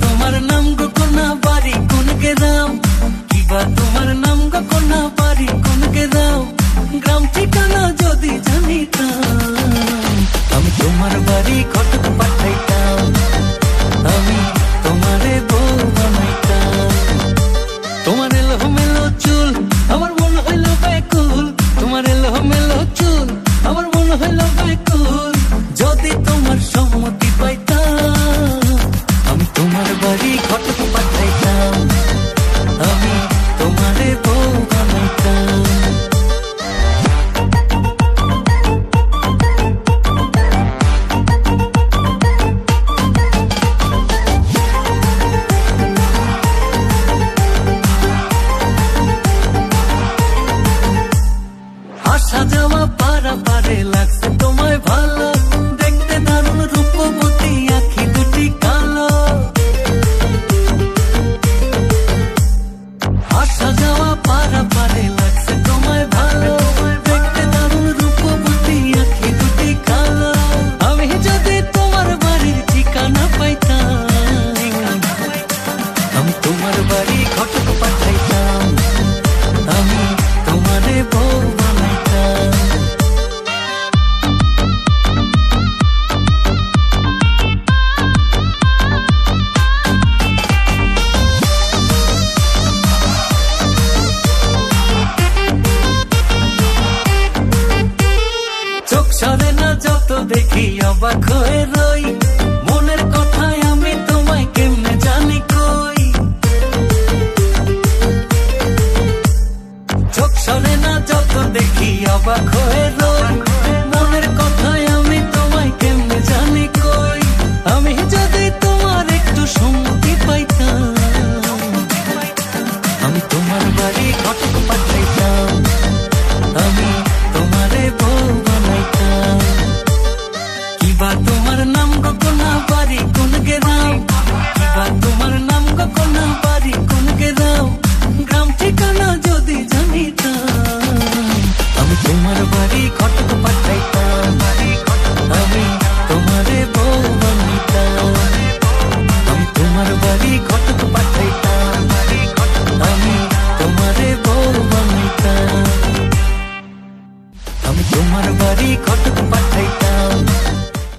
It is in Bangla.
তোমার নাম গো কোনা বাড়ি কোন গ্রাম, কিবা তোমার নাম গো কোনা বাড়ি কোন গ্রাম, গ্রাম ঠিকানা যদি জানিতাম আমি তোমার বাড়ি ঘটক পাঠাইতাম, আমি তোমারে বউ বানাইতাম। তোমার এলো মেলো চুল আমার মন হইল ব্যাকুল, তোমার এলো মেলো চুল আমার মন হইল ব্যাকুল, যদি তোমার সম্মতি পাইতাম আমি তোমার বাড়ি ঘটক পাঠাইতাম, আমি তোমারে বউ বানাইতাম। আসা যাওয়া পারা পারে লাগছে তোমায় ভালো, দেখতে দারুণ রূপবতী আখি দুটি কালো। আসা যাওয়া পারা পারে লাগছে তোমায় ভালো, দেখতে দারুণ রূপবতী আখি দুটি কালো। আমি যদি তোমার বাড়ির ঠিকানা পাইতাম আমি তোমার বাড়ি ঘটক পাঠাইতাম, আমি তোমারে বউ বানাইতাম। চোখ সরে না যত দেখি অবাক হয়ে রই, মনের কথায় আমি তোমায় কেমনে জানি কই। চোখ সরে না যত দেখি অবাক হয়ে রই, মনের কথায় আমি তোমায় কেমনে জানি কই। আমি যদি তোমার একটু সম্মতি পাইতাম আমি তোমার বাড়ি ঘটক পাঠাইতাম, আমি তোমারে বউ বানাইতাম। কিবা তোমার নাম গো কোনা বাড়ি কোন গ্রাম, কিবা তোমার নাম গো কোনা বাড়ি কোন গ্রাম, গ্রাম ঠিকানা যদি জানিতাম আমি তোমার বাড়ি ঘটক পাঠাইতাম, আমি তোমারে বউ বানাইতাম। আমি তোমার বাড়ি ঘটক পাঠাইতাম, আমি তোমারে বউ বানাইতাম। আমি তোমার বাড়ি ঘটক পাঠাইতাম।